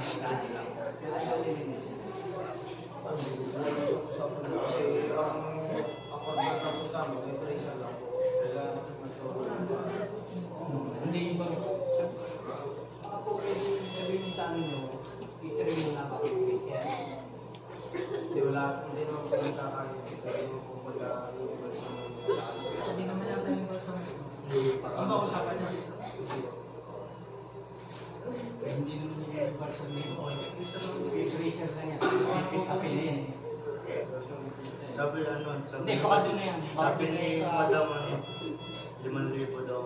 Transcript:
nakagaan lang. Pero ayaw nilinis. Kasi ako nagtatapos sa amin, may pressure lang po. Kailangan ko magtulong. Hindi yung bang... Ako pwede sabihin sa amin nyo, i-train mo na bakit yan. Hindi naman po yung kakain. Hindi naman po mag-iibig sa mga Hindi naman yata yung person. Ang Ang usapan niya. Hindi naman yung person nyo. Oo, isa lang. I-pressure lang yan. Kapil na yan. Sabi Hindi, baka doon na yan. Baka sabi doon na ni yan sa... Madam 5,000 daw.